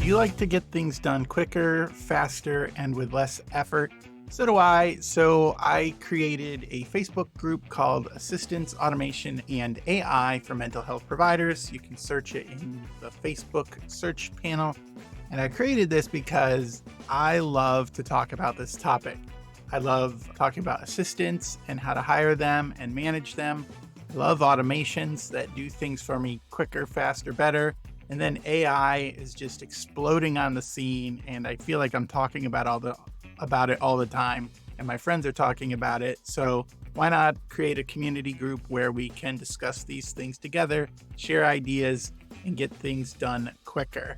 you like to get things done quicker, faster, and with less effort? So do I. So I created a Facebook group called Assistance, Automation, and AI for Mental Health Providers. You can search it in the Facebook search panel. And I created this because I love to talk about this topic. I love talking about assistants and how to hire them and manage them. I love automations that do things for me quicker, faster, better. And then AI is just exploding on the scene, and I feel like I'm talking about it all the time, and my friends are talking about it. So why not create a community group where we can discuss these things together, share ideas, and get things done quicker?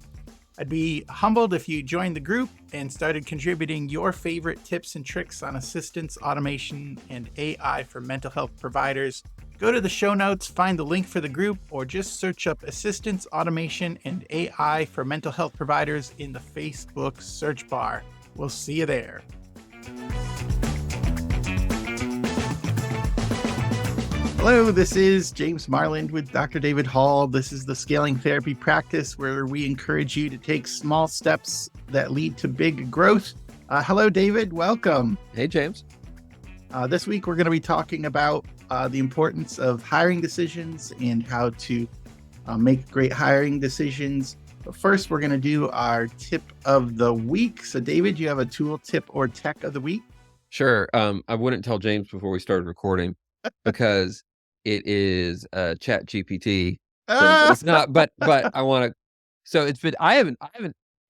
I'd be humbled if you joined the group and started contributing your favorite tips and tricks on assistance, automation, and AI for mental health providers. Go to the show notes, find the link for the group, or just search up Assistance, Automation, and AI for Mental Health Providers in the Facebook search bar. We'll see you there. Hello, this is James Marland with Dr. David Hall. This is the Scaling Therapy Practice, where we encourage you to take small steps that lead to big growth. Hello, David. Welcome. Hey, James. This week, we're going to be talking about the importance of hiring decisions and how to make great hiring decisions. But first, we're going to do our tip of the week. So, David, do you have a tool, tip, or tech of the week? Sure. I wouldn't tell James before we started recording because it is Chat GPT. So it's not, but I want to. So it's been. I haven't.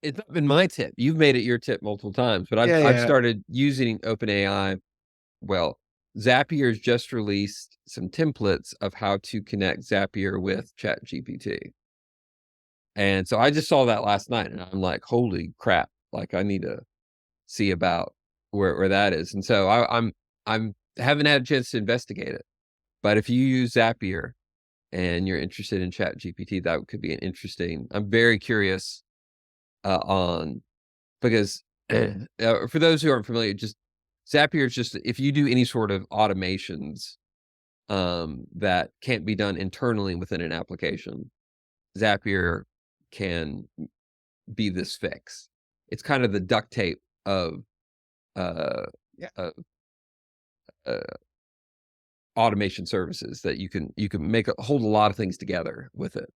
It's not been my tip. You've made it your tip multiple times, but I've started using OpenAI. Well, Zapier's just released some templates of how to connect Zapier with ChatGPT. And so I just saw that last night and I'm like, holy crap, like I need to see about where that is. And so I haven't had a chance to investigate it. But if you use Zapier and you're interested in ChatGPT, that could be an interesting. I'm very curious because for those who aren't familiar, just Zapier is just, if you do any sort of automations that can't be done internally within an application, Zapier can be this fix. It's kind of the duct tape of automation services that you can hold a lot of things together with it.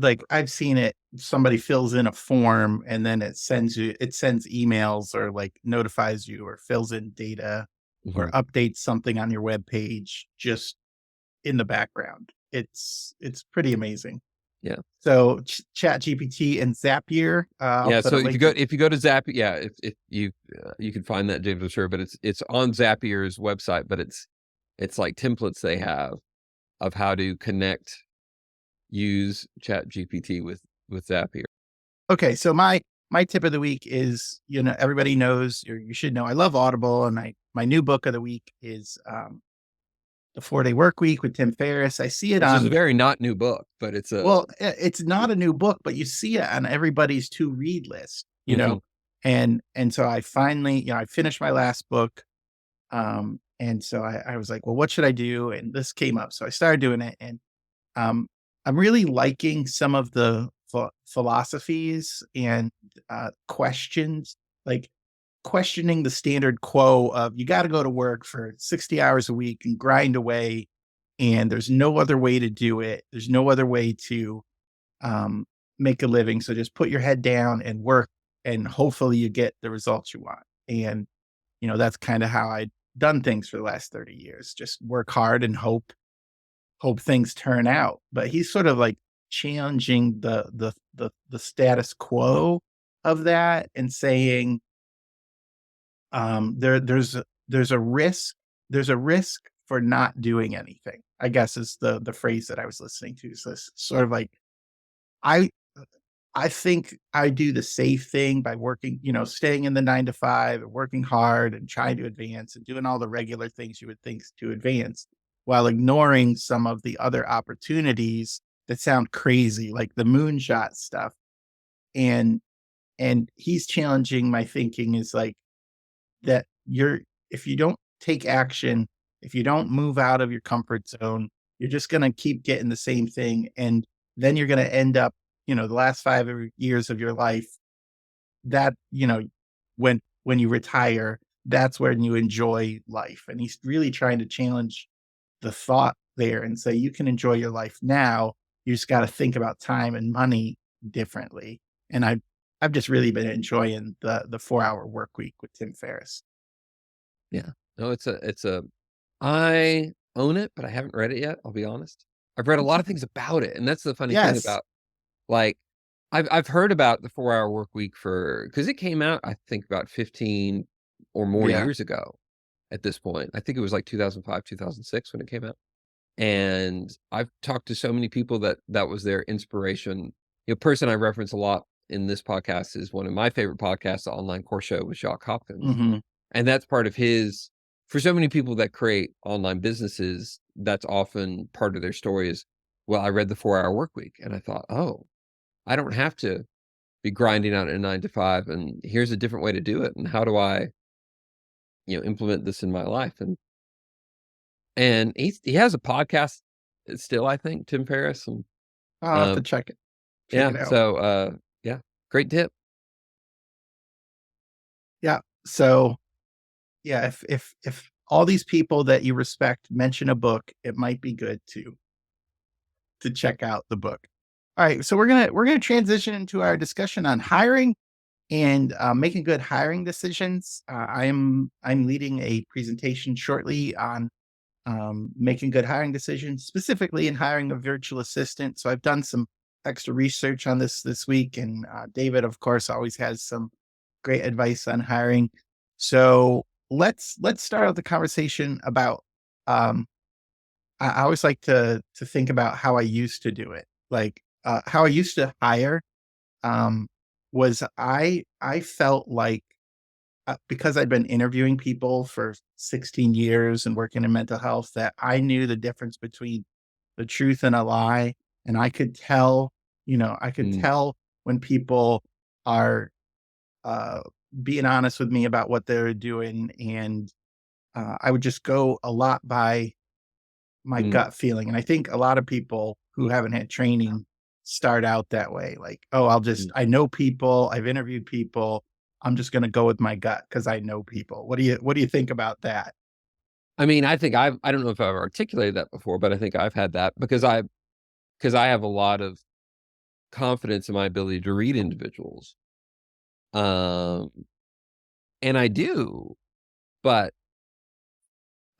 Like I've seen it. Somebody fills in a form and then it sends emails or like notifies you or fills in data or updates something on your web page just in the background. It's pretty amazing. Yeah. So ChatGPT and Zapier. So if you go to Zapier, if you can find that, James, I'm sure, but it's on Zapier's website, but it's like templates they have of how to use ChatGPT with Zapier. Okay, so my tip of the week is, everybody knows, or you should know, I love Audible, and my new book of the week is The 4-Day Work Week with Tim Ferriss. I see it on. It's a very not new book, but it's it's not a new book, but you see it on everybody's to read list, know, and so I finally, I finished my last book, and so I was like, well, what should I do? And this came up, so I started doing it, and I'm really liking some of the philosophies and questions, like questioning the standard quo of you got to go to work for 60 hours a week and grind away, and there's no other way to do it. There's no other way to make a living. So just put your head down and work, and hopefully you get the results you want. And, that's kind of how I've done things for the last 30 years. Just work hard and hope things turn out. But he's sort of like challenging the status quo of that and saying there's a risk for not doing anything, I guess is the phrase that I was listening to. So it's sort of like I think I do the safe thing by working, staying in the 9 to 5 and working hard and trying to advance and doing all the regular things you would think to advance, while ignoring some of the other opportunities that sound crazy, like the moonshot stuff. And he's challenging my thinking is like that if you don't take action, if you don't move out of your comfort zone, you're just going to keep getting the same thing. And then you're going to end up the last 5 years of your life, that, when you retire, that's when you enjoy life. And he's really trying to challenge the thought there and say, you can enjoy your life now. You just got to think about time and money differently. And I've just really been enjoying the 4 hour work week with Tim Ferriss. Yeah. No, I own it, but I haven't read it yet. I'll be honest. I've read a lot of things about it. And that's the funny thing Yes. about, like, I've heard about the 4 hour work week because it came out, I think, about 15 or more Yeah. years ago at this point. I think it was like 2005, 2006 when it came out. And I've talked to so many people that was their inspiration. Person I reference a lot in this podcast is one of my favorite podcasts, the Online Course Show with Jacques Hopkins. Hmm. And that's part of his, for so many people that create online businesses, that's often part of their story is, well, I read the 4 hour work week and I thought, oh, I don't have to be grinding out a 9 to 5, and here's a different way to do it. And how do I, implement this in my life? And he has a podcast still, I think, Tim Ferriss. And I'll have to check it. Check yeah, it out. so yeah, great tip. Yeah. So yeah, if all these people that you respect mention a book, it might be good to check out the book. All right, so we're gonna transition into our discussion on hiring and making good hiring decisions. I'm leading a presentation shortly on making good hiring decisions, specifically in hiring a virtual assistant. So I've done some extra research on this week, and David, of course, always has some great advice on hiring. So let's start out the conversation about. I always like to think about how I used to do it, like how I used to hire. Um, was I felt like because I'd been interviewing people for 16 years and working in mental health, that I knew the difference between the truth and a lie. And I could tell, I could Mm, tell when people are uh, being honest with me about what they're doing. And I would just go a lot by my mm, gut feeling. And I think a lot of people who haven't had training start out that way. Like, oh, mm. I know people, I've interviewed people. I'm just going to go with my gut because I know people. What do you think about that? I mean, I don't know if I've articulated that before, but I think I've had that because I have a lot of confidence in my ability to read individuals. Um, and I do, but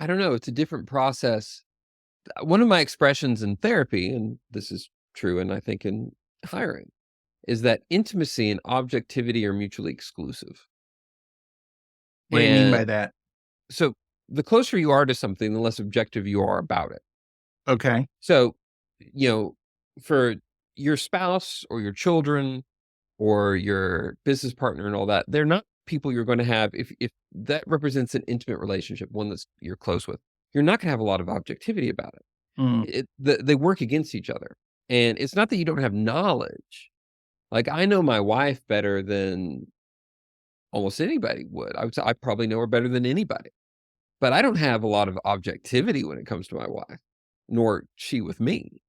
I don't know, it's a different process. One of my expressions in therapy, and this is true, and I think in hiring, is that intimacy and objectivity are mutually exclusive. What do you mean by And that? so the closer you are to something, the less objective you are about it. Okay. So, for your spouse or your children or your business partner and all that, they're not people you're going to have if that represents an intimate relationship, one that's you're close with. You're not going to have a lot of objectivity about it. Mm, They work against each other. And it's not that you don't have knowledge. Like I know my wife better than almost anybody would. I would say I probably know her better than anybody. But I don't have a lot of objectivity when it comes to my wife, nor she with me.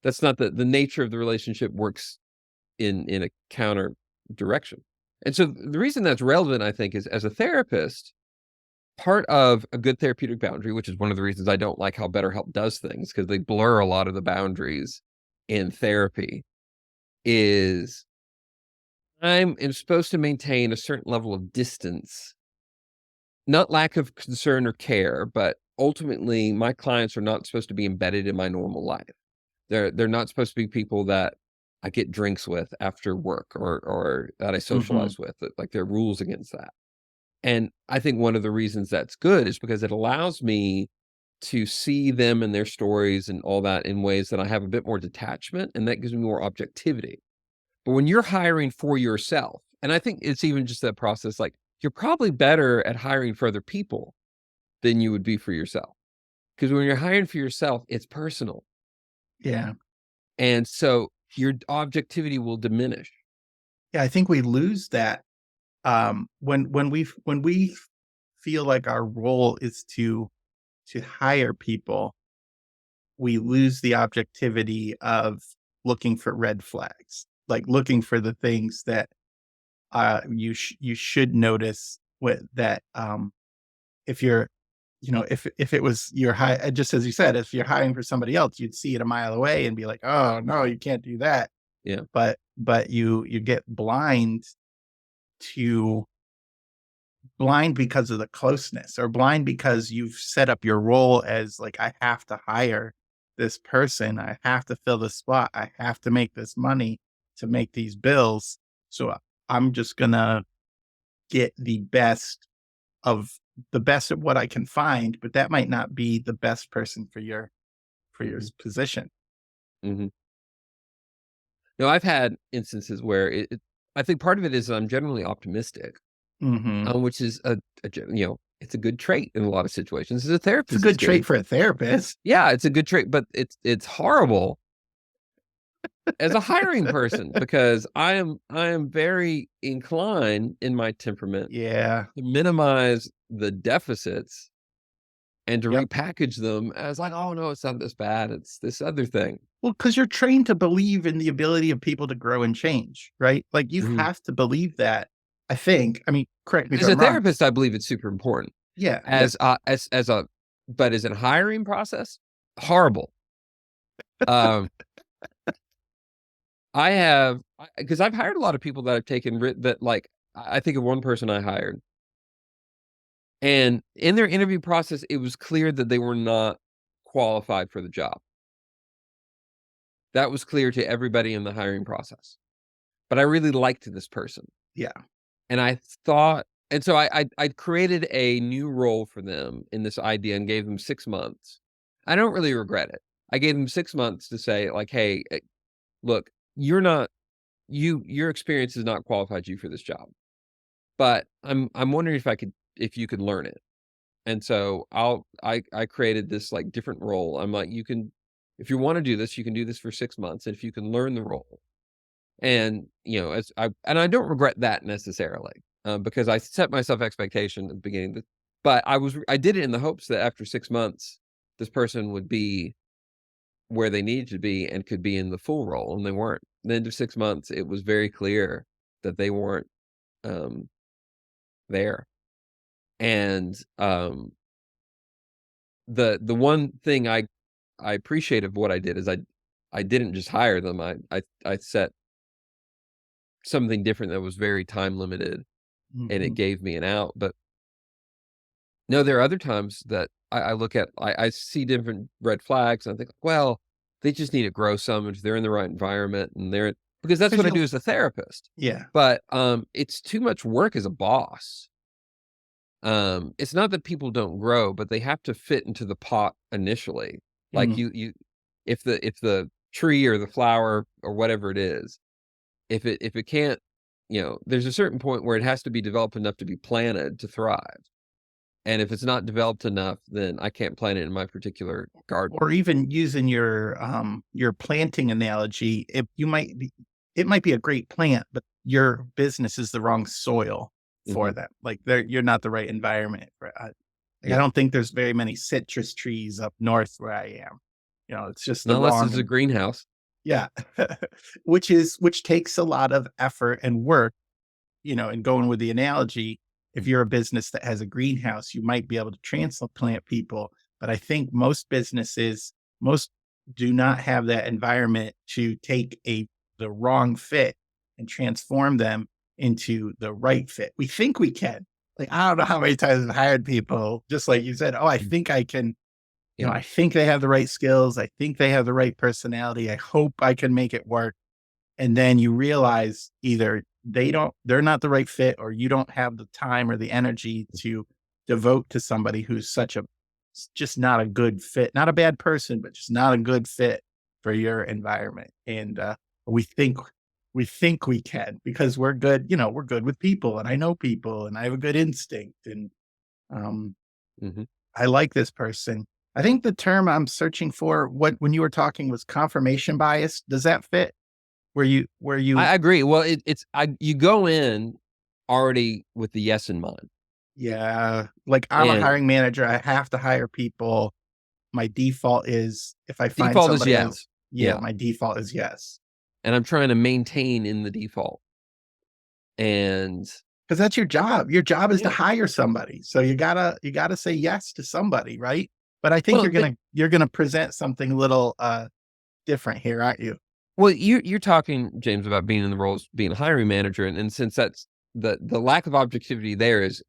That's not the nature of the relationship works in a counter direction. And so the reason that's relevant, I think, is as a therapist, part of a good therapeutic boundary, which is one of the reasons I don't like how BetterHelp does things, because they blur a lot of the boundaries in therapy, is I'm supposed to maintain a certain level of distance, not lack of concern or care, but ultimately my clients are not supposed to be embedded in my normal life. They're not supposed to be people that I get drinks with after work or that I hmm. socialize with. Like there are rules against that. And I think one of the reasons that's good is because it allows me to see them and their stories and all that in ways that I have a bit more detachment, and that gives me more objectivity. But when you're hiring for yourself, and I think it's even just that process, like you're probably better at hiring for other people than you would be for yourself. Because when you're hiring for yourself, it's personal. Yeah. And so your objectivity will diminish. Yeah. I think we lose that when we feel like our role is to hire people, we lose the objectivity of looking for red flags. like looking for the things that you should notice with that if you're if it was your high, just as you said, if you're hiring for somebody else, you'd see it a mile away and be like, oh no, you can't do that. Yeah. But you get to blind because of the closeness, or blind because you've set up your role as like, I have to hire this person, I have to fill this spot, I have to make this money to make these bills. So I'm just gonna get the best of what I can find, but that might not be the best person for your position. Mhm. No, I've had instances where I think part of it is I'm generally optimistic, Mhm. which is it's a good trait in a lot of situations. As a It's a therapist, it's good good. trait for a therapist. Yeah, it's a good trait, but it's horrible as a hiring person because I am very inclined in my temperament Yeah. to minimize the deficits and to Yep. repackage them as like, "Oh, no, it's not this bad. It's this other thing." Well, because 'cause you're trained to believe in the ability of people to grow and change, right? Like, you Mhm. have to believe that, I think. I mean, correct me if As a I'm wrong. therapist, I believe it's super important. Yeah, yeah. As a but as a hiring process, horrible. Um, I have because I've hired a lot of people that I've taken that like I think of one person I hired, and in their interview process, it was clear that they were not qualified for the job. That was clear to everybody in the hiring process. But I really liked this person, Yeah. and I thought and so I created a new role for them in this idea and gave them 6 months. I don't really regret it. I gave them 6 months to say like, "Hey, look, you're not your experience has not qualified you for this job, but I'm wondering if you could learn it." And so I created this, like, different role. I'm like, "You can if you wanna do this, you can do this for 6 months, and if you can learn the role." And, as I don't regret that necessarily, because I set myself expectation at the beginning that but I did it in the hopes that after 6 months, this person would be where they needed to be and could be in the full role, and they weren't. At the end of 6 months, it was very clear that they weren't, um, there. And, the one thing I appreciate of what I did is I didn't just hire them. I set something different that was very time limited, and it Mhm. gave me an out. But no, there are other times that I look at I see different red flags, and I think, well, they just need to grow some if they're in the right environment and they're because that's 'Cause what I you do as a therapist. Yeah. But, it's too much work as a boss. It's not that people don't grow, but they have to fit into the pot initially. Like Mm. you if the tree or the flower or whatever it is, if it can't, there's a certain point where it has to be developed enough to be planted to thrive. And if it's not developed enough, then I can't plant it in my particular garden. Or even using your planting analogy, it might be a great plant, but your business is the wrong soil for Mhm. that. Like, you're not the right environment for like, I Yeah. don't think there's very many citrus trees up north where I am. It's just the Not unless wrong it's a greenhouse. yeah. Which takes a lot of effort and work, and going with the analogy, if you're a business that has a greenhouse, you might be able to transplant people. But I think most do not have that environment to take the wrong fit and transform them into the right fit. We think we can. Like, I don't know how many times I've hired people, just like you said, oh, I Mm. think I can, Yeah. I think they have the right skills. I think they have the right personality. I hope I can make it work. And then you realize either they're not the right fit, or you don't have the time or the energy to devote to somebody who's just not a good fit, not a bad person, but just not a good fit for your environment. And we think we can because we're good, we're good with people, and I know people, and I have a good instinct, and um, Mhm. I like this person. I think the term I'm searching for, when you were talking, was confirmation bias. Does that fit? Where you I agree. Well, you go in already with the yes in mind. Yeah, like, I'm a And hiring manager, I have to hire people. My default is, if I find default is somebody yes. yeah, Yeah. my default is yes. and I'm trying to maintain in the default. And because that's your job. Your job is to Yeah. hire somebody. So you gotta say yes to somebody, right? But I think well, you're gonna present something a little different here, aren't you? well, you're talking, James, about being in the roles, being a hiring manager, and since that's the lack of objectivity there is,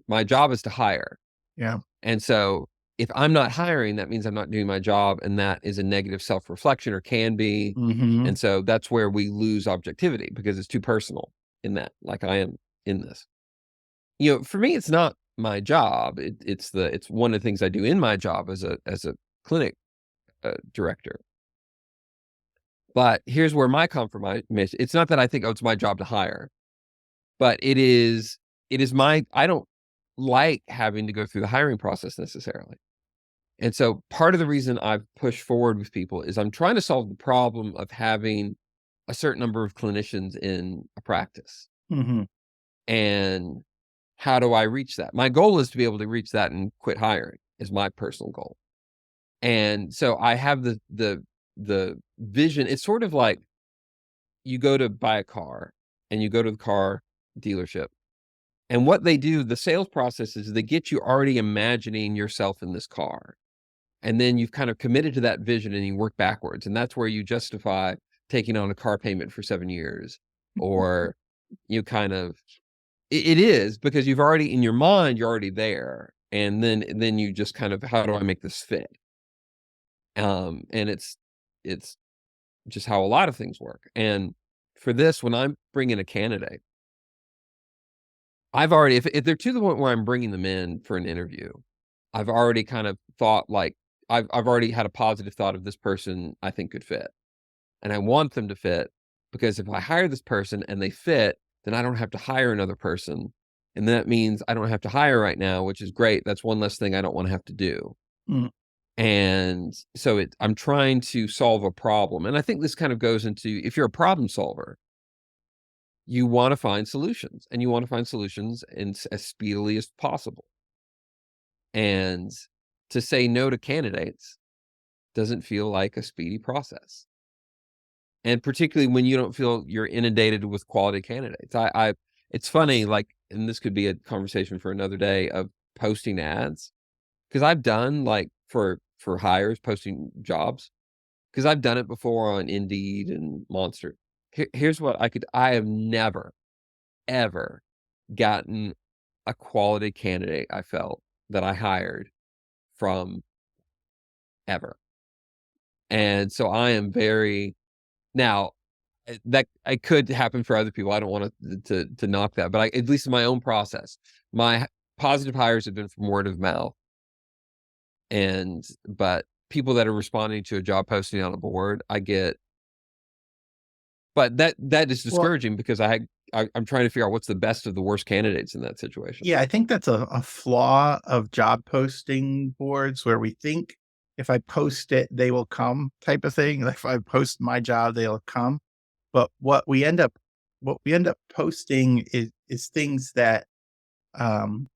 my job is to hire. Yeah. And so if I'm not hiring, that means I'm not doing my job, and that is a negative self-reflection, or can be. Mm-hmm. And so that's where we lose objectivity, because it's too personal in that, like I am in this. For me, it's not my job. It's one of the things I do in my job as a clinic director. But here's where my compromise, it's not that I think, oh, it's my job to hire, but it is I don't like having to go through the hiring process necessarily. And so part of the reason I've pushed forward with people is I'm trying to solve the problem of having a certain number of clinicians in a practice. Mm-hmm. And how do I reach that? My goal is to be able to reach that and quit hiring, is my personal goal. And so I have the vision. It's sort of like you go to buy a car and you go to the car dealership, and what they do, the sales process is they get you already imagining yourself in this car. And then you've kind of committed to that vision and you work backwards. And that's where you justify taking on a car payment for 7 years, or you kind of, it is because you've already, in your mind, you're already there. And then you just kind of, how do I make this fit? And it's just how a lot of things work. And for this, when I'm bringing a candidate, I've already, if they're to the point where I'm bringing them in for an interview, I've already kind of thought, like, I've already had a positive thought of this person I think could fit. And I want them to fit, because if I hire this person and they fit, then I don't have to hire another person. And that means I don't have to hire right now, which is great. That's one less thing I don't want to have to do. Mm. And so I'm trying to solve a problem. And I think this kind of goes into, if you're a problem solver, you want to find solutions, and you want to find solutions as speedily as possible. And to say no to candidates doesn't feel like a speedy process. And particularly when you don't feel you're inundated with quality candidates. It's funny, like, and this could be a conversation for another day, of posting ads. Because I've done, like, for hires, posting jobs, because I've done it before on Indeed and Monster. Here's what I have never, ever gotten a quality candidate I felt that I hired from, ever. And so I am very, now, that it could happen for other people. I don't want to knock that, but at least in my own process, my positive hires have been from word of mouth. But people that are responding to a job posting on a board, I get, but that is Well, discouraging, because I'm trying to figure out what's the best of the worst candidates in that situation. yeah, I think that's a flaw of job posting boards, where we think if I post it, they will come, type of thing. Like, if I post my job, they'll come. But what we end up posting is things that um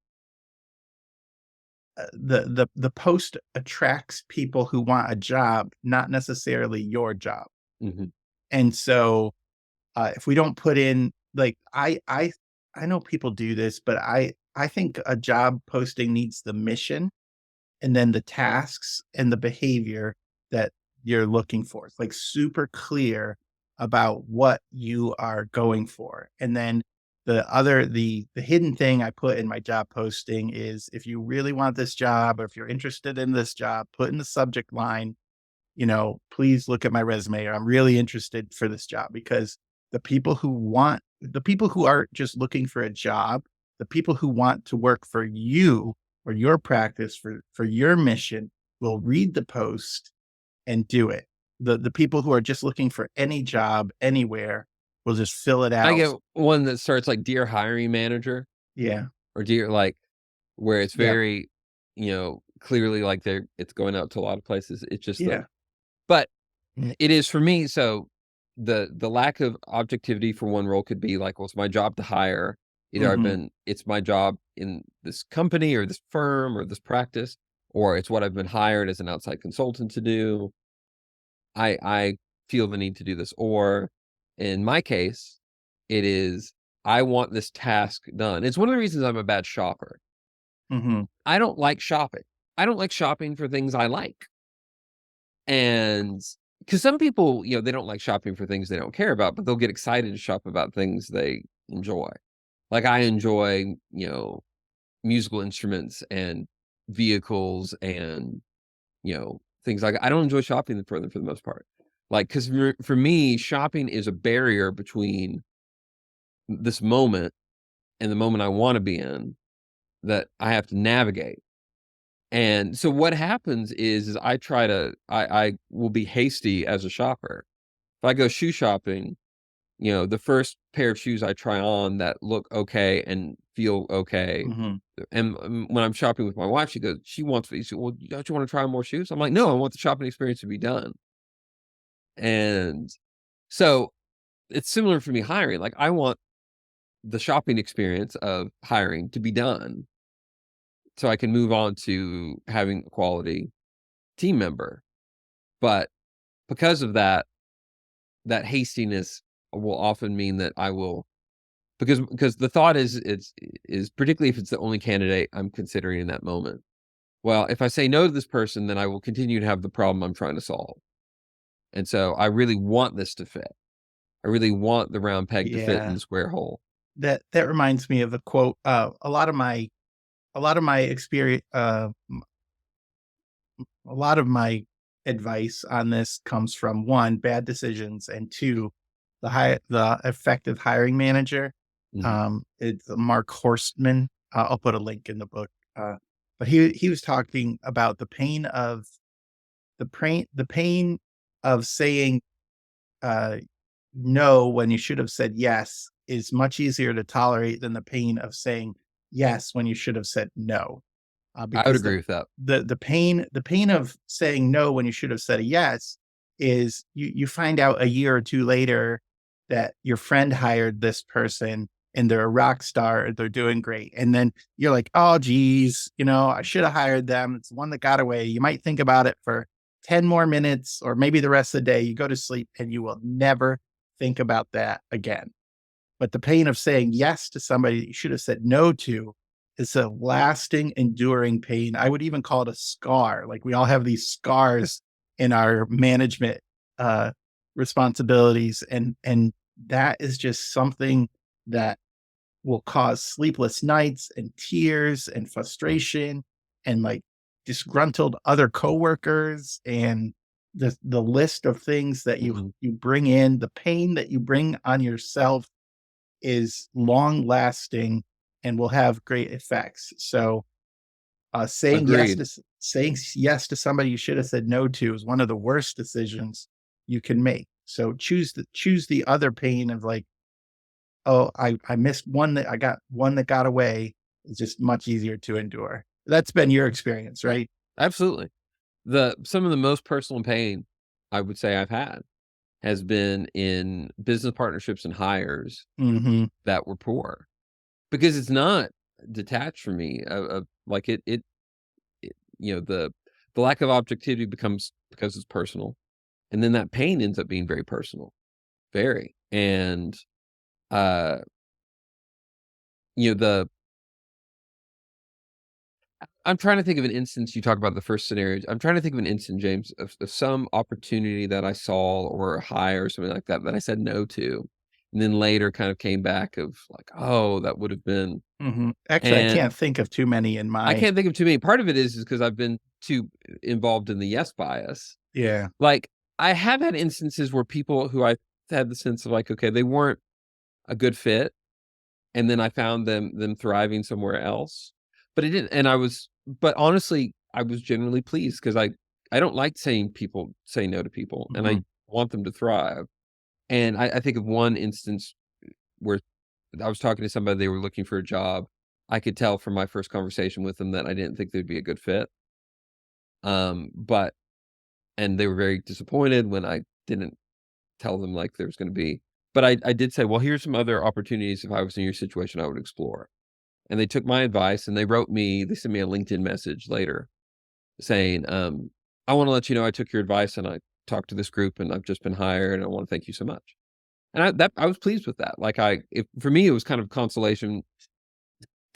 the post attracts people who want a job, not necessarily your job. Mhm. And so if we don't put in, like, I know people do this, but I think a job posting needs the mission, and then the tasks and the behavior that you're looking for. It's, like, super clear about what you are going for. And then the hidden thing I put in my job posting is, if you really want this job, or if you're interested in this job, put in the subject line, please look at my resume, or I'm really interested for this job. Because the people who aren't just looking for a job, the people who want to work for you, or your practice, for your mission, will read the post and do it. The people who are just looking for any job anywhere will just fill it I out. get one that starts like "Dear Hiring Manager," Yeah. or "Dear," like, where it's Yeah. very, clearly like it's going out to a lot of places. It's just Yeah. but Mm. it is for me. So the lack of objectivity for one role could be like, well, it's my job to hire. Either Mhm. it's my job in this company or this firm or this practice, or it's what I've been hired as an outside consultant to do. I feel the need to do this, or In my case, it is, I want this task done. It's one of the reasons I'm a bad shopper. Mhm. I don't like shopping. I don't like shopping for things I like. And because some people, they don't like shopping for things they don't care about, but they'll get excited to shop about things they enjoy. Like I enjoy, musical instruments and vehicles and, things like I don't enjoy shopping for them for the most part. Like, because for me, shopping is a barrier between this moment and the moment I want to be in that I have to navigate. And so what happens is I will be hasty as a shopper. If I go shoe shopping, the first pair of shoes I try on that look okay and feel okay. Mhm. And when I'm shopping with my wife, she wants me. She said, well, don't you want to try on more shoes? I'm like, no, I want the shopping experience to be done. And so it's similar for me hiring. Like I want the shopping experience of hiring to be done so I can move on to having a quality team member. But because of that, that hastiness will often mean that I will, because the thought is particularly if it's the only candidate I'm considering in that moment. Well, if I say no to this person, then I will continue to have the problem I'm trying to solve. And so I really want this to fit. I really want the round peg to fit in Yeah. the square hole. That reminds me of a quote. A lot of my experience, a lot of my advice on this comes from one, bad decisions, and two, the effective hiring manager. Mhm. It's Mark Horstman. I'll put a link in the book. But he was talking about the pain of saying uh, no when you should have said yes is much easier to tolerate than the pain of saying yes when you should have said no. I would Because the agree with that. the the pain the pain of saying no when you should have said a yes is you find out a year or two later that your friend hired this person and they're a rock star, they're doing great. And then you're like, oh geez, I should have hired them. It's the one that got away. You might think about it for 10 more minutes or maybe the rest of the day. You go to sleep and you will never think about that again. But the pain of saying yes to somebody that you should have said no to is a lasting, enduring pain. I would even call it a scar. Like we all have these scars in our management uh, responsibilities, and that is just something that will cause sleepless nights and tears and frustration and like disgruntled other coworkers and the list of things that you Mhm. you bring in, the pain that you bring on yourself is long lasting and will have great effects. So, Agreed. saying yes to somebody you should have said no to is one of the worst decisions you can make. So choose the other pain of like, oh, I missed one that I got one that got away. It's just much easier to endure. That's been your experience, right? Absolutely. Some of the most personal pain I would say I've had has been in business partnerships and hires Hmm. that were poor because it's not detached from me of like it the lack of objectivity becomes because it's personal, and then that pain ends up being very personal, very. And uh the I'm trying to think of an instance. You talk about the first scenario. I'm trying to think of an instance, James, of some opportunity that I saw or a hire or something like that that I said no to, and then later kind of came back of like, oh, that would have been. Actually, I And can't think of too many in I my. can't think of too many. Part of it is because I've been too involved in the yes bias. Yeah. Like I have had instances where people who I had the sense of like, okay, they weren't a good fit, and then I found them thriving somewhere else. But it didn't, and but honestly, I was generally pleased because I don't like saying people say no to people, and Mhm. I want them to thrive. And I think of one instance where I was talking to somebody, they were looking for a job. I could tell from my first conversation with them that I didn't think they'd be a good fit. But and they were very disappointed when I didn't tell them like there was gonna be. But I did say, "Well, here's some other opportunities if I was in your situation I would explore." And they took my advice and they sent me a LinkedIn message later saying, "I wanna let you know I took your advice and I talked to this group and I've just been hired and I wanna thank you so much." And I was pleased with that. Like for me, it was kind of consolation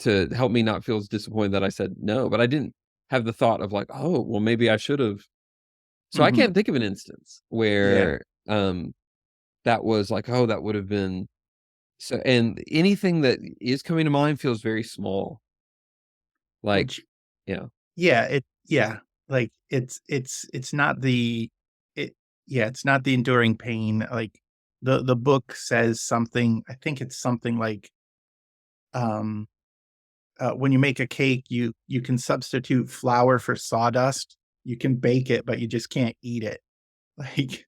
to help me not feel as disappointed that I said no, but I didn't have the thought of like, oh, well, maybe I should have. So I Hmm. can't think of an instance Yeah. where that was like, oh, that would have been so. And anything that is coming to mind feels very small. Well, Like, yeah, yeah, like it's not it yeah, it's not the enduring pain. Like the book says something, I think it's something like um when you make a cake, you can substitute flour for sawdust. You can bake it, but you just can't eat it. Like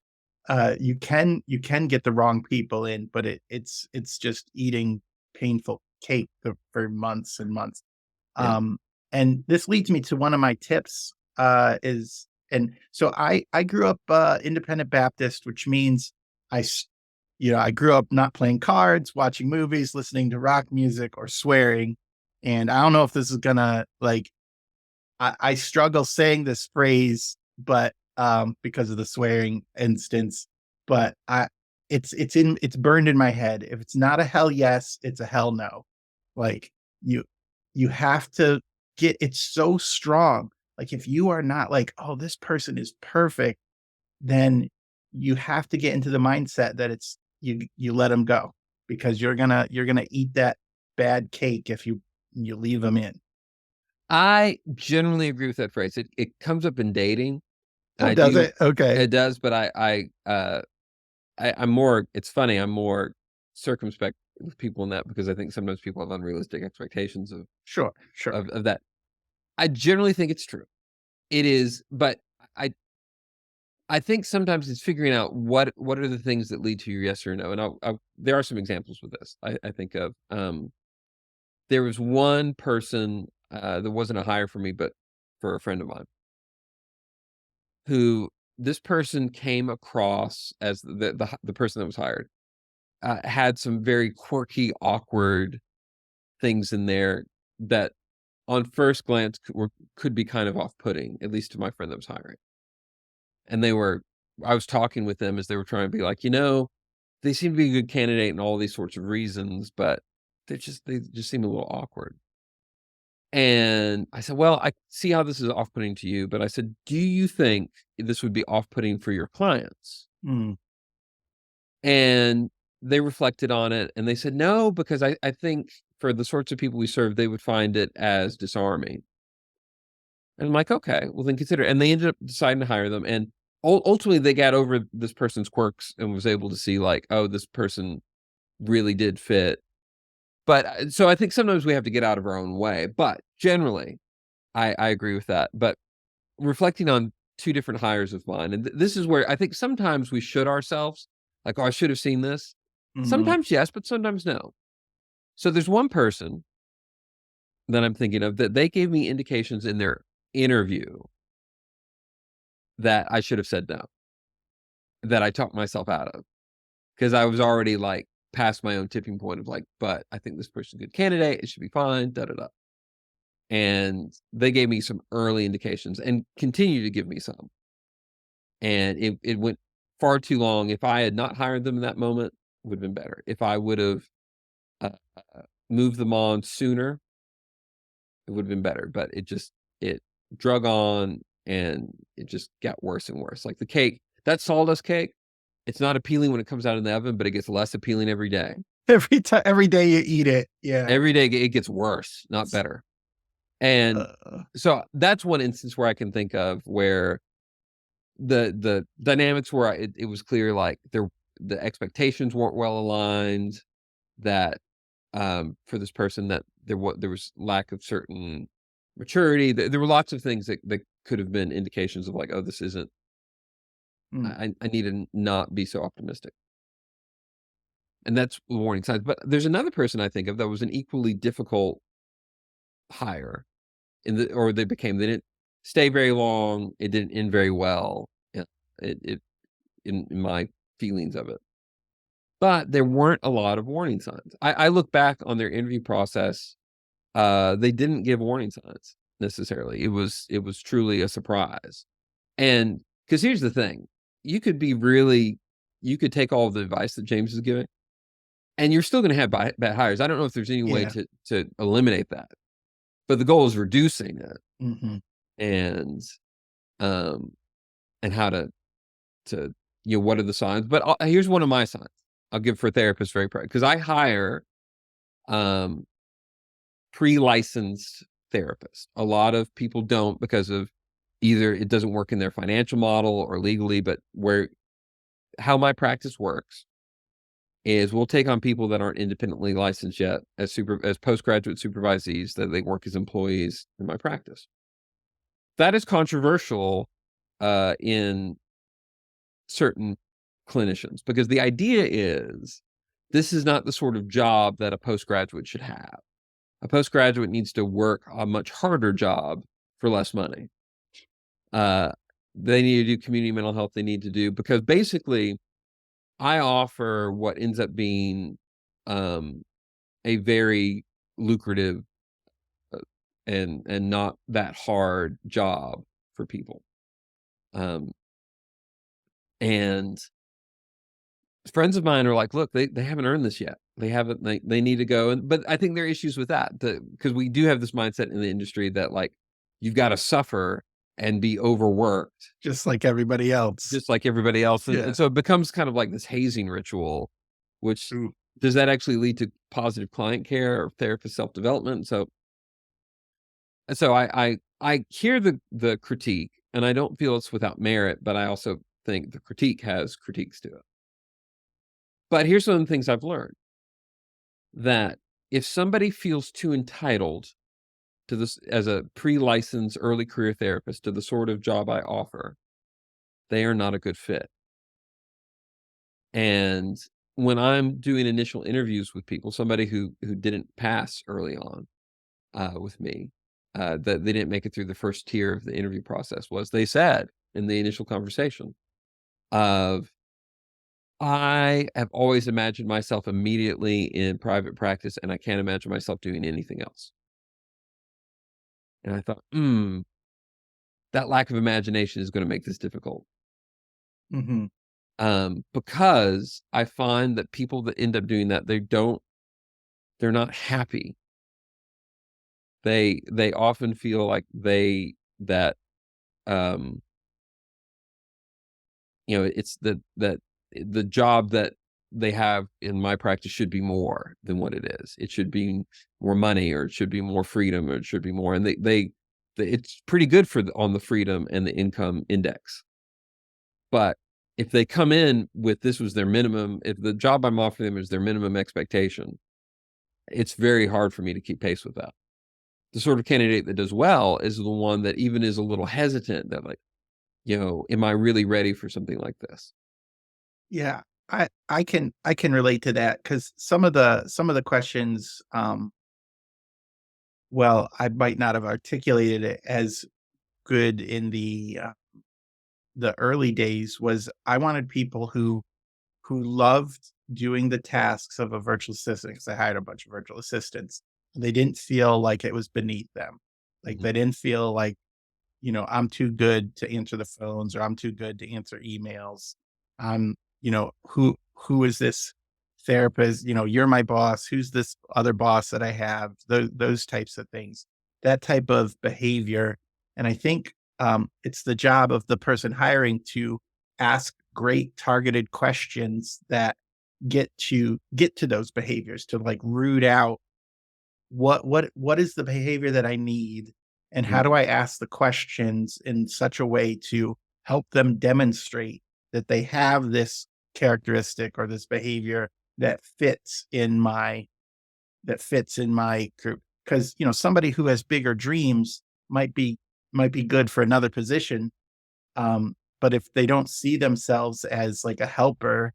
you can get the wrong people in, but it's just eating painful cake for months and months. yeah. Um, and this leads me to one of my tips, is and so I grew up, independent Baptist, which means I s I grew up not playing cards, watching movies, listening to rock music, or swearing, and I don't know if this is gonna, like I struggle saying this phrase, but, because of the swearing instance, but it's burned in my head. If it's not a hell yes, it's a hell no. Like, you you have to it's so strong. Like, if you are not like, "Oh, this person is perfect," then you have to get into the mindset that you let them go, because you're gonna eat that bad cake if you leave them in. I generally agree with that phrase. It comes up in dating, and Oh, I does do it? Okay. it does, but I'm more it's funny, I'm more circumspect with people in that because I think sometimes people have unrealistic expectations Sure, sure. of that. I generally think it's true. It is, but I I think sometimes it's figuring out what are the things that lead to your yes or no, and there are some examples with this I think of. There was one person, that wasn't a hire for me, but for a friend of mine, who this person came across as the person that was hired, had some very quirky, awkward things in there that on first glance could be kind of off-putting, at least to my friend that was hiring. And I was talking with them as they were trying to be like, they seem to be a good candidate and all these sorts of reasons, but they just seem a little awkward. And I said, "Well, I see how this is off-putting to you," but I said, "Do you think this would be off-putting for your clients?" Mm, And they reflected on it and they said, "No, because I think for the sorts of people we serve, they would find it as disarming." And I'm like, "Okay, well then consider it." And they ended up deciding to hire them, and ultimately they got over this person's quirks and was able to see like, "Oh, this person really did fit." But, so I think sometimes we have to get out of our own way, but generally, I agree with that. But reflecting on 2 different hires of mine, and this is where I think sometimes we should ourselves, like, "Oh, I should have seen this." mhm. Sometimes yes, but sometimes no. So there's one person that I'm thinking of that they gave me indications in their interview that I should have said no, that I talked myself out of, because I was already, like, past my own tipping point of, like, "But I think this person's a good candidate, it should be fine, da, da, da." And they gave me some early indications and continue to give me some. And it went far too long. If I had not hired them in that moment, it would have been better. If I would have, uh, moved them on sooner, it would have been better, but it drug on and it just got worse and worse. Like the cake, that sawdust cake, it's not appealing when it comes out in the oven, but it gets less appealing every day. Every day you eat it, yeah. Every day it gets worse, not better. And Uh, so that's one instance where I can think of where the dynamics where it was clear, like, the expectations weren't well aligned, that, for this person that there was lack of certain maturity. There were lots of things that could have been indications of like, "Oh, this isn't mm, I need to not be so optimistic." And that's warning signs. But there's another person I think of that was an equally difficult hire they didn't stay very long, it didn't end very well, it in my feelings of it. But there weren't a lot of warning signs. I look back on their interview process, they didn't give warning signs necessarily. It was truly a surprise. And because here's the thing, you could be really you could take all of the advice that James is giving, and you're still going to have bad hires. I don't know if there's any way to eliminate that, but the goal is reducing it, and how to what are the signs. But here's one of my signs I'll give for therapists very proud, because I hire pre-licensed therapists. A lot of people don't, because of either it doesn't work in their financial model or legally. But how my practice works is we'll take on people that aren't independently licensed yet as postgraduate supervisees, that they work as employees in my practice. That is controversial in certain clinicians, because the idea is this is not the sort of job that a postgraduate should have. A postgraduate needs to work a much harder job for less money. They need to do community mental health. They need to do, because basically I offer what ends up being a very lucrative and not that hard job for people. And friends of mine are like, look, they haven't earned this yet. They haven't, they need to go. But I think there are issues with that, because we do have this mindset in the industry that, like, you've got to suffer and be overworked. Just like everybody else. And so it becomes kind of like this hazing ritual, which does that actually lead to positive client care or therapist self-development? So I hear the critique, and I don't feel it's without merit, but I also think the critique has critiques to it. But here's one of the things I've learned, that if somebody feels too entitled to this as a pre-licensed early career therapist to the sort of job I offer, they are not a good fit. And when I'm doing initial interviews with people, somebody who didn't pass early on with me, that they didn't make it through the first tier of the interview process, they said in the initial conversation of, I have always imagined myself immediately in private practice, and I can't imagine myself doing anything else. And I thought, that lack of imagination is going to make this difficult. Because I find that people that end up doing that, they're not happy. They often feel like it's that the job that they have in my practice should be more than what it is. It should be more money, or it should be more freedom, or it should be more. And it's pretty good on the freedom and the income index. But if they come in with this was their minimum, if the job I'm offering them is their minimum expectation, it's very hard for me to keep pace with that. The sort of candidate that does well is the one that even is a little hesitant, that, like, am I really ready for something like this? Yeah, I can relate to that, because some of the questions, well, I might not have articulated it as good in the early days. Was I wanted people who loved doing the tasks of a virtual assistant, because I hired a bunch of virtual assistants. They didn't feel like it was beneath them. Like, they didn't feel like, I'm too good to answer the phones, or I'm too good to answer emails. Who is this therapist? You're my boss. Who's this other boss that I have? Those types of things, that type of behavior. And I think it's the job of the person hiring to ask great targeted questions that get to those behaviors, to, like, root out what is the behavior that I need, and how do I ask the questions in such a way to help them demonstrate that they have this characteristic or this behavior that fits in my group. Because somebody who has bigger dreams might be good for another position, but if they don't see themselves as, like, a helper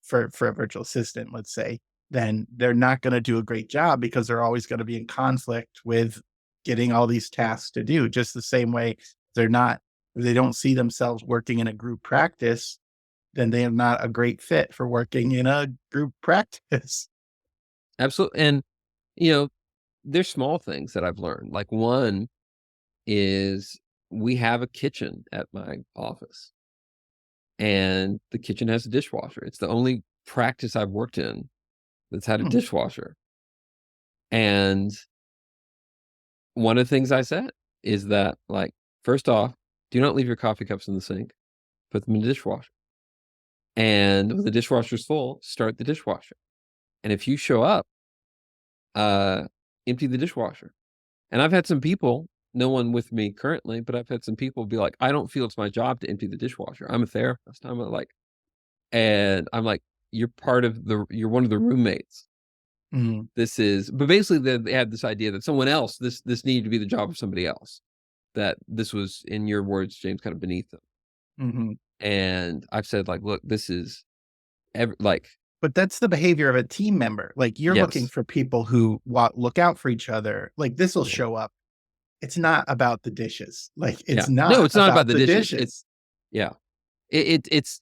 for a virtual assistant, let's say, then they're not going to do a great job, because they're always going to be in conflict with getting all these tasks to do. Just the same way they don't see themselves working in a group practice, then they are not a great fit for working in a group practice. Absolutely. And, there's small things that I've learned. Like, one is we have a kitchen at my office. and the kitchen has a dishwasher. It's the only practice I've worked in that's had a Hmm. dishwasher. And one of the things I said is that, like, first off, do not leave your coffee cups in the sink. Put them in the dishwasher. And when the dishwasher's full, start the dishwasher. And if you show up, empty the dishwasher. And I've had some people, no one with me currently, but I've had some people be like, I don't feel it's my job to empty the dishwasher. I'm a therapist. And I'm like, you're one of the roommates. Mhm. But basically they had this idea that someone else, this needed to be the job of somebody else, that this was, in your words, James, kind of beneath them. Mhm. And I've said, like, look, this is But that's the behavior of a team member. Like, you're looking yes, for people who look out for each other. Like, this will yeah, show up. It's not about the dishes. Like, yeah. it's No, not it's not about about the the dishes. It's dishes. yeah,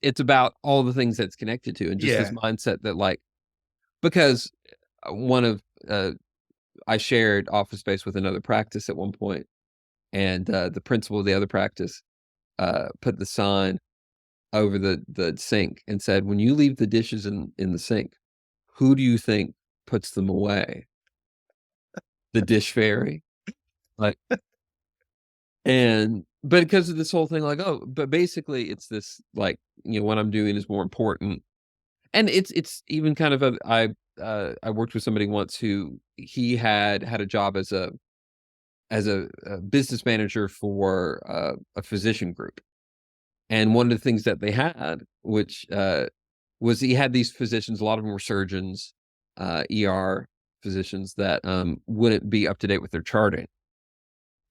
it's about all the things that's connected to, and just this Yeah. mindset that, like, because one of I shared office space with another practice at one point, and the principal of the other practice put the sign over the sink and said, "When you leave the dishes in the sink, who do you think puts them away? The dish fairy." Like, but because of this whole thing, like, oh, but basically it's this, like, what I'm doing is more important. And it's even kind of I worked with somebody once who he had a job as a business manager for a physician group. And one of the things that they had, which was, he had these physicians, a lot of them were surgeons, ER physicians that wouldn't be up to date with their charting.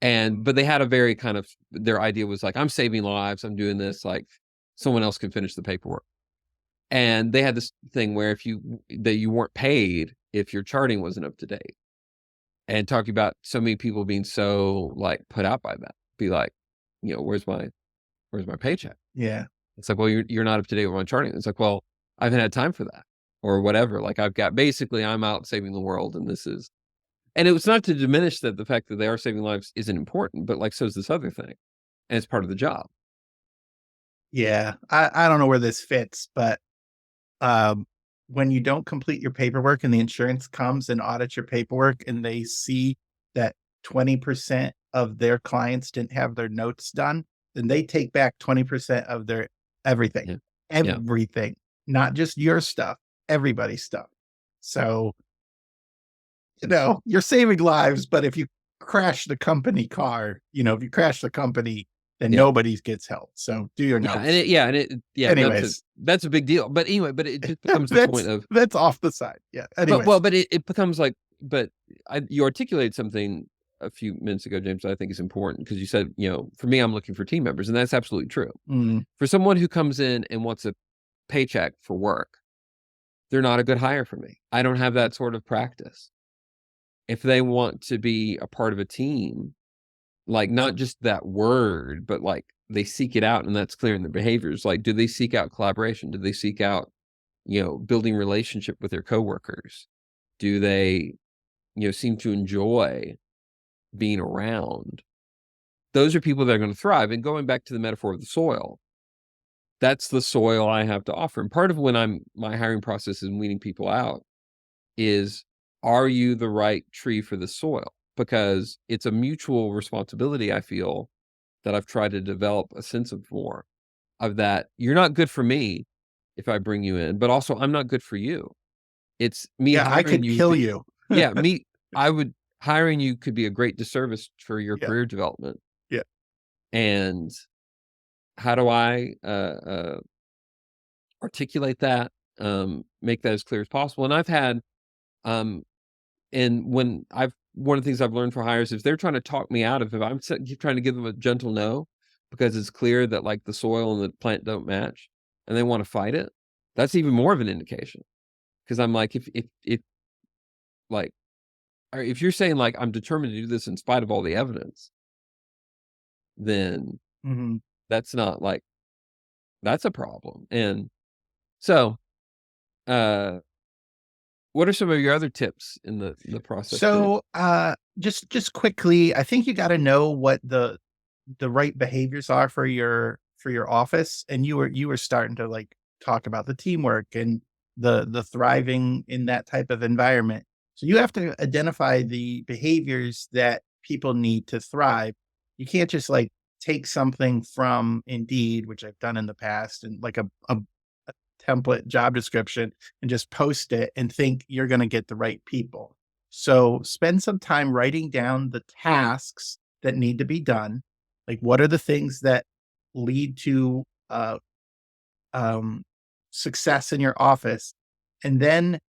But they had a very kind of, their idea was like, I'm saving lives, I'm doing this, like, someone else can finish the paperwork. And they had this thing where that you weren't paid if your charting wasn't up to date. And talking about so many people being so, like, put out by that. Be like, where's my paycheck? Yeah. It's like, well, you're not up to date with my charting. It's like, well, I haven't had time for that or whatever. Like, I'm out saving the world, and and it was not to diminish that the fact that they are saving lives isn't important, but, like, so is this other thing, and it's part of the job. Yeah. I don't know where this fits, but um, when you don't complete your paperwork and the insurance comes and audits your paperwork and they see that 20% of their clients didn't have their notes done, then they take back 20% of their everything, Yeah. Yeah. everything, not just your stuff, everybody's stuff. So, you're saving lives, but if you crash the company car, if you crash the company, then Yeah. nobody gets help. So do your Yeah. notes. And Anyways, that's a big deal. But anyway, it just becomes the point of, that's off the side. Yeah. well, Anyways. but it becomes like, but you articulated something a few minutes ago, James, that I think is important, because you said, for me, I'm looking for team members, and that's absolutely true. Mm, For someone who comes in and wants a paycheck for work, they're not a good hire for me. I don't have that sort of practice. If they want to be a part of a team, like, not just that word, but, like, they seek it out, and that's clear in their behaviors. Like, do they seek out collaboration? Do they seek out, building relationship with their coworkers? Do they, seem to enjoy being around? Those are people that are going to thrive. And going back to the metaphor of the soil, that's the soil I have to offer. And part of my hiring process is weeding people out is, are you the right tree for the soil? Because it's a mutual responsibility, I feel, that I've tried to develop a sense of more of that. You're not good for me if I bring you in, but also I'm not good for you. It's me yeah, I hiring could you. kill you. Yeah, hiring you could be a great disservice for your Yeah. career development. Yeah. And how do I articulate that, make that as clear as possible? And I've had, um, and when one of the things I've learned for hires, if they're trying to talk me out of it, keep trying to give them a gentle no, because it's clear that, like, the soil and the plant don't match, and they want to fight it. That's even more of an indication, because I'm like, if like, or if you're saying, like, I'm determined to do this in spite of all the evidence, then Mhm. that's not, like, that's a problem. And so, uh, what are some of your other tips in the process, James? So, just quickly, I think you got to know what the right behaviors are for your for your office, and you were starting to like talk about the teamwork and the thriving in that type of environment. So you have to identify the behaviors that people need to thrive. You can't just like take something from Indeed, which I've done in the past, and like a template job description and just post it and think you're going to get the right people. So spend some time writing down the tasks that need to be done. Like, what are the things that lead to um, success in your office? And then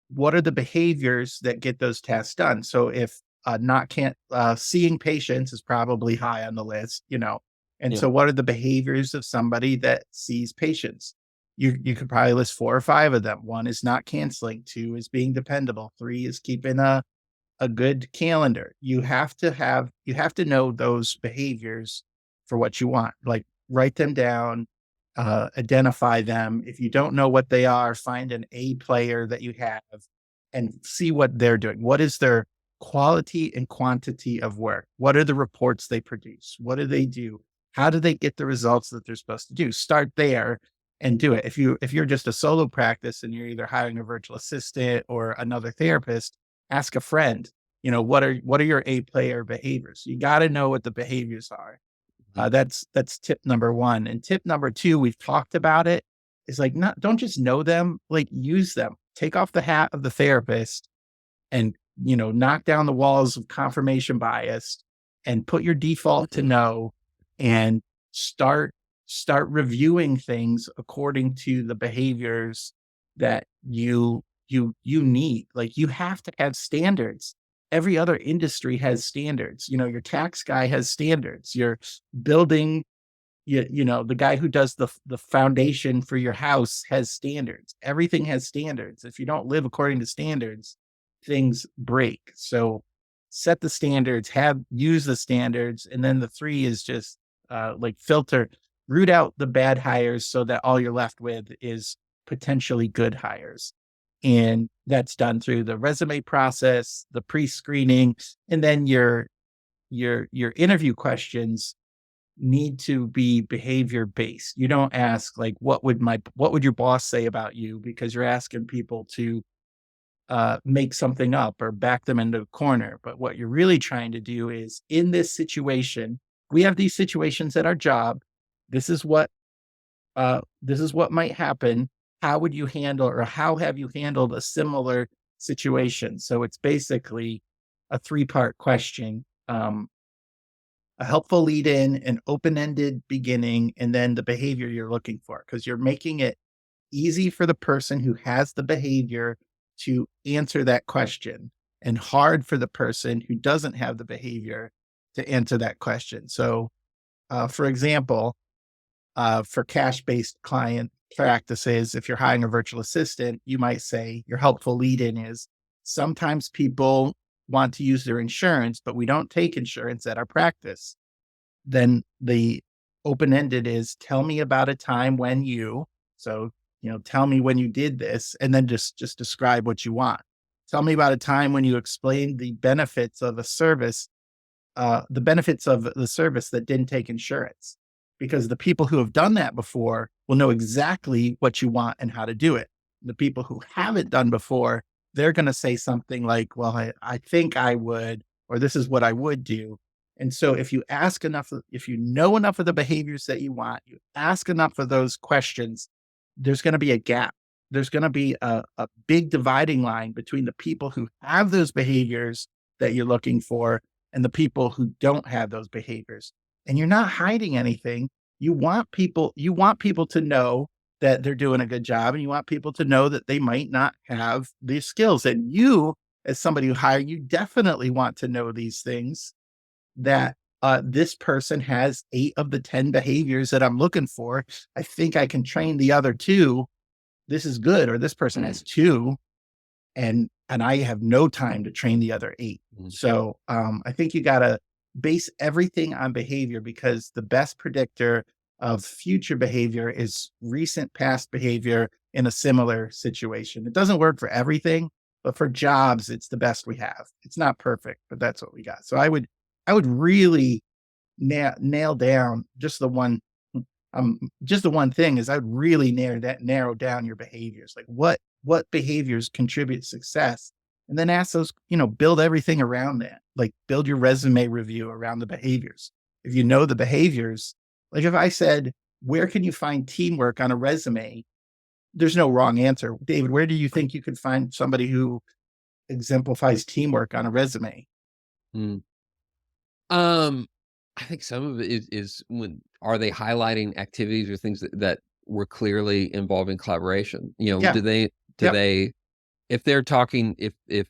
what are the behaviors that get those tasks done? So if not can't seeing patients is probably high on the list, you know. And Yeah. so what are the behaviors of somebody that sees patients? You could probably list 4 or 5 of them. 1 is not canceling, 2 is being dependable, 3 is keeping a good calendar. You have to know those behaviors for what you want. Like, write them down, identify them. If you don't know what they are, find an A player that you have and see what they're doing. What is their quality and quantity of work? What are the reports they produce? What do they do? How do they get the results that they're supposed to do? Start there and do it. If you're just a solo practice and you're either hiring a virtual assistant or another therapist, ask a friend, you know, what are your A player behaviors? You got to know what the behaviors are. That's tip number 1. And tip number 2, we've talked about it, is like, not don't just know them, like use them. Take off the hat of the therapist and, you know, knock down the walls of confirmation bias and put your default to no and start reviewing things according to the behaviors that you need. Like, you have to have standards. Every other industry has standards. You know, your tax guy has standards. Your building, you know, the guy who does the foundation for your house has standards. Everything has standards. If you don't live according to standards, things break. So set the standards, use the standards, and then the 3 is just like filter, root out the bad hires so that all you're left with is potentially good hires. And that's done through the resume process, the pre-screening, and then your interview questions need to be behavior based. You don't ask like, what would your boss say about you? Because you're asking people to make something up or back them into a corner. But what you're really trying to do is, in this situation, we have these situations at our job. This is what might happen. How would you handle, or how have you handled a similar situation? So it's basically a 3-part question. A helpful lead in, an open-ended beginning, and then the behavior you're looking for, because you're making it easy for the person who has the behavior to answer that question and hard for the person who doesn't have the behavior to answer that question. So, for example, for cash-based client practices, if you're hiring a virtual assistant, you might say your helpful lead-in is, sometimes people want to use their insurance, but we don't take insurance at our practice. Then the open-ended is, tell me about a time when you, so, you know, tell me when you did this, and then just describe what you want. Tell me about a time when you explained the benefits of a service, the benefits of the service that didn't take insurance, because the people who have done that before will know exactly what you want and how to do it. The people who haven't done before, they're going to say something like, well, I think I would, or this is what I would do. And so if you ask enough, if you know enough of the behaviors that you want, you ask enough of those questions, there's going to be a gap. There's going to be a big dividing line between the people who have those behaviors that you're looking for and the people who don't have those behaviors. And you're not hiding anything. You want people to know that they're doing a good job, and you want people to know that they might not have these skills. And you, as somebody who hired, you definitely want to know these things, that this person has 8 of the 10 behaviors that I'm looking for. I think I can train the other 2. This is good. Or this person has 2, and I have no time to train the other 8. So I think you got to base everything on behavior, because the best predictor of future behavior is recent past behavior in a similar situation. It doesn't work for everything, but for jobs, it's the best we have. It's not perfect, but that's what we got. So I would really nail down just the one just the one thing is I'd really narrow down your behaviors. Like what behaviors contribute to success, and then ask those, build everything around that. Like build your resume review around the behaviors. If you know the behaviors, like if I said, where can you find teamwork on a resume? There's no wrong answer. David, where do you think you could find somebody who exemplifies teamwork on a resume? Mm. I think some of it is when are they highlighting activities or things that were clearly involving collaboration? Yeah. Do Yep. they if they're talking if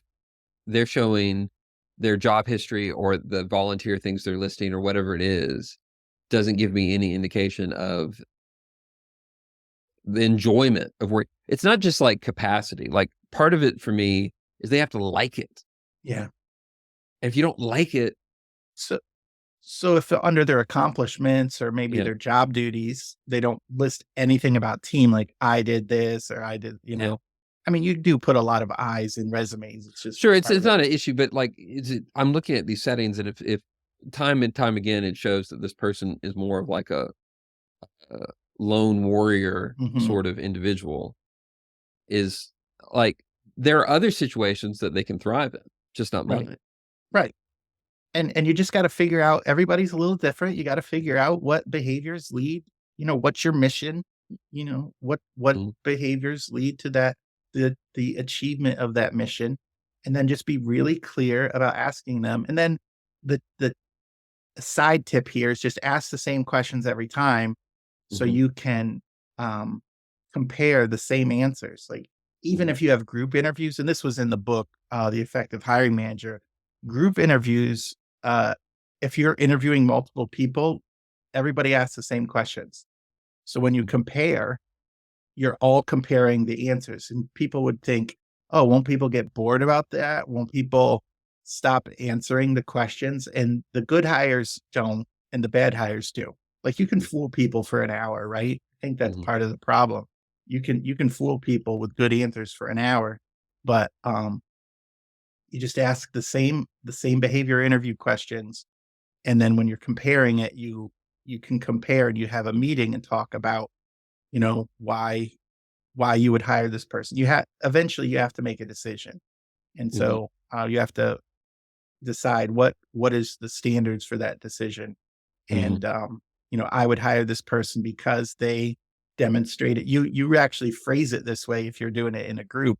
they're showing their job history or the volunteer things they're listing or whatever it is, doesn't give me any indication of the enjoyment of work. It's not just like capacity. Like part of it for me is they have to like it. Yeah. And if you don't like it, So So if under their accomplishments or maybe yeah, their job duties, they don't list anything about team, like I did this or I did, yeah. I mean, you do put a lot of I's in resumes. It's just Sure, part it's of it. not an issue, but like I'm looking at these settings and if time and time again it shows that this person is more of like a lone warrior Hmm. sort of individual, is like there are other situations that they can thrive in, just not Right. mine. Right. And you just got to figure out, everybody's a little different. You got to figure out what behaviors lead, what's your mission, what Mhm, behaviors lead to that, the achievement of that mission. And then just be really clear about asking them. And then the side tip here is just ask the same questions every time so mhm, you can um, compare the same answers. Like even mhm, if you have group interviews, and this was in the book, The Effective Hiring Manager, group interviews, uh, if you're interviewing multiple people, everybody asks the same questions. So when you mhm, compare, you're all comparing the answers, and people would think, oh, won't people get bored about that? Won't people stop answering the questions? And the good hires don't, and the bad hires do. Like you can fool people for an hour, right? I think that's mhm, part of the problem. You can fool people with good answers for an hour, but you just ask the same behavior interview questions, and then when you're comparing it, you can compare, and you have a meeting and talk about, why you would hire this person. Eventually you have to make a decision. And mhm, so you have to decide what is the standards for that decision. mhm, And I would hire this person because they demonstrated, you actually phrase it this way if you're doing it in a group.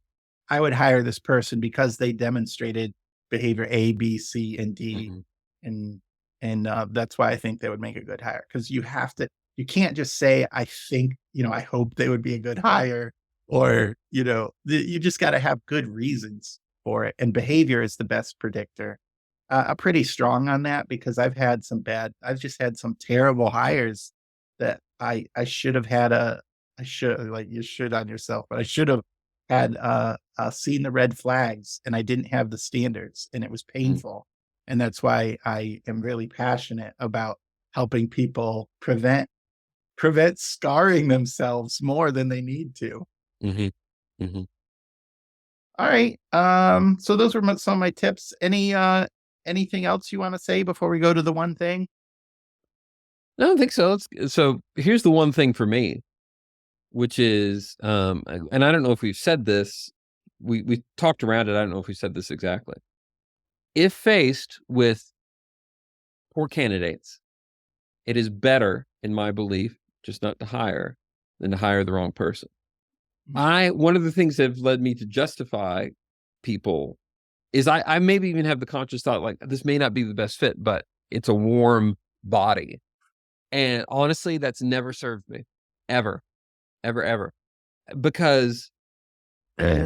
I would hire this person because they demonstrated behavior A, B, C, and D. mhm, And that's why I think they would make a good hire. Because you can't just say, I think, I hope they would be a good hire, or, you just got to have good reasons for it. And behavior is the best predictor. I'm pretty strong on that because I've just had some terrible hires that I should have had I should, like you should on yourself, but I should have had seen the red flags, and I didn't have the standards, and it was mhm, painful. And that's why I am really passionate about helping people prevent scarring themselves more than they need to. mhm, mhm. All right. So those were some of my tips. Anything else you want to say before we go to the one thing? I don't think so. So here's the one thing for me, which is, and I don't know if we've said this. We talked around it. I don't know if we said this exactly. If faced with poor candidates, it is better, in my belief, just not to hire than to hire the wrong person. One of the things that have led me to justify people is I maybe even have the conscious thought like this may not be the best fit, but it's a warm body. And honestly, that's never served me ever, ever, ever. Because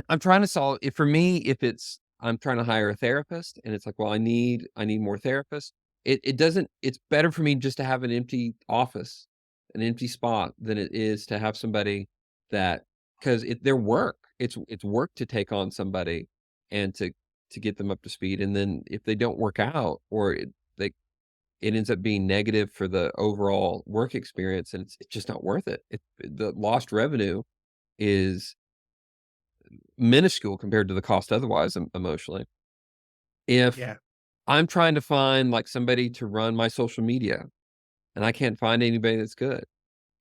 I'm trying to solve it for me, if it's I'm trying to hire a therapist and it's like, well, I need more therapists. It doesn't it's better for me just to have an empty office, an empty spot than it is to have somebody that because their work. It's work to take on somebody and to get them up to speed. And then if they don't work out or it ends up being negative for the overall work experience and it's just not worth it. The lost revenue is minuscule compared to the cost otherwise emotionally. If Yeah. I'm trying to find like somebody to run my social media and I can't find anybody that's good,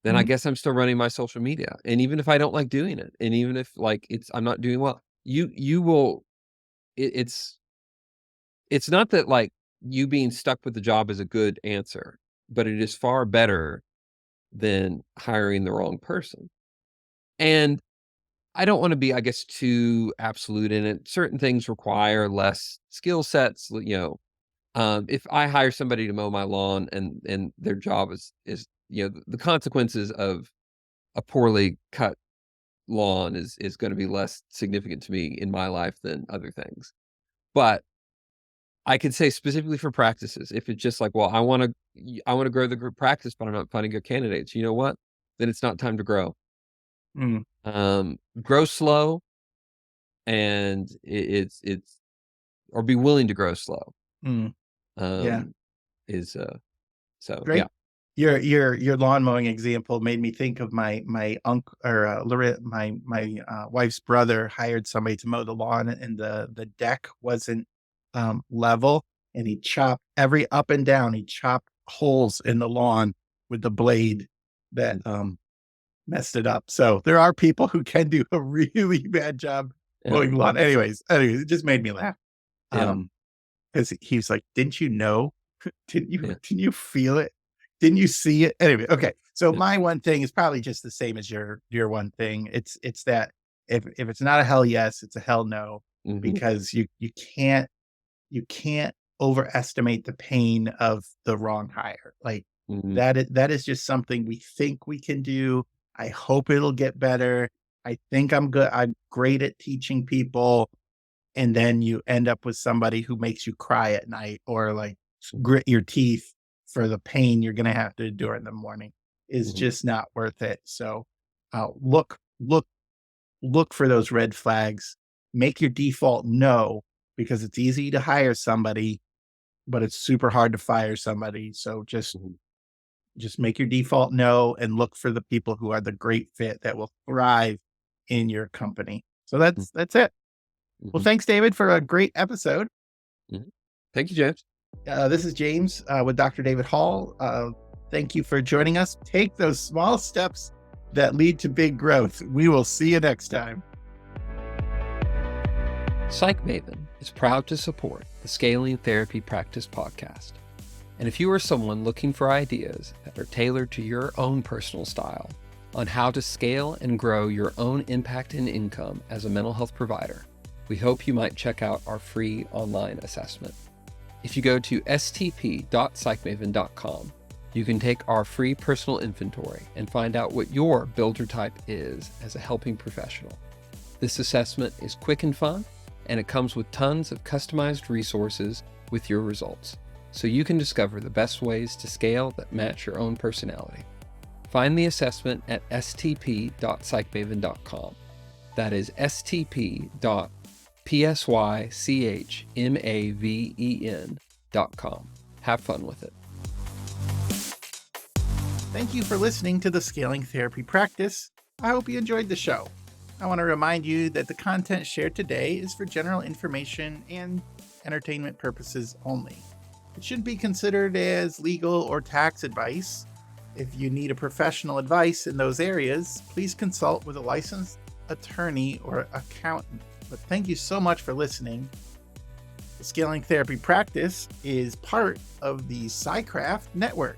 then I guess I'm still running my social media. And even if I don't like doing it, and even if like I'm not doing well, you will, it's not that like you being stuck with the job is a good answer, but it is far better than hiring the wrong person. And I don't want to be, I guess, too absolute in it. Certain things require less skill sets. If I hire somebody to mow my lawn and their job is the consequences of a poorly cut lawn is going to be less significant to me in my life than other things. But I could say specifically for practices, if it's just like, well, I want to grow the group practice, but I'm not finding good candidates. You know what? Then it's not time to grow. Mm, Grow slow, and it's or be willing to grow slow. mm, yeah. Um, is so Great. yeah. Your lawn mowing example made me think of my uncle or my wife's brother hired somebody to mow the lawn, and the deck wasn't level, and he chopped every up and down. He chopped holes in the lawn with the blade that messed it up. So there are people who can do a really bad job Yeah. mowing lawn. Anyways, it just made me laugh. Yeah. Because he was like, "Didn't you know? Didn't you Yeah. didn't you feel it? Didn't you see it?" Anyway, okay. So Yeah. my one thing is probably just the same as your one thing. It's that if it's not a hell yes, it's a hell no, Mhm. because you can't overestimate the pain of the wrong hire. Like Mhm. that is just something we think we can do. I hope it'll get better. I think I'm good. I'm great at teaching people, and then you end up with somebody who makes you cry at night, or like grit your teeth for the pain you're going to have to endure in the morning, is Mhm. just not worth it. So look for those red flags. Make your default no, because it's easy to hire somebody, but it's super hard to fire somebody. So just Mhm. just make your default no, and look for the people who are the great fit that will thrive in your company. So Mhm. that's it. Well, Mhm. thanks, David, for a great episode. Mhm. Thank you, James. This is James with Dr. David Hall. Thank you for joining us. Take those small steps that lead to big growth. We will see you next time. Psych Maven is proud to support the Scaling Therapy Practice podcast. And if you are someone looking for ideas that are tailored to your own personal style on how to scale and grow your own impact and income as a mental health provider, we hope you might check out our free online assessment. If you go to stp.psychmaven.com, you can take our free personal inventory and find out what your builder type is as a helping professional. This assessment is quick and fun, and it comes with tons of customized resources with your results, so you can discover the best ways to scale that match your own personality. Find the assessment at stp.psychmaven.com. That is stp.psychmaven.com. Have fun with it. Thank you for listening to the Scaling Therapy Practice. I hope you enjoyed the show. I want to remind you that the content shared today is for general information and entertainment purposes only. It shouldn't be considered as legal or tax advice. If you need a professional advice in those areas, please consult with a licensed attorney or accountant. But thank you so much for listening. The Scaling Therapy Practice is part of the SciCraft Network.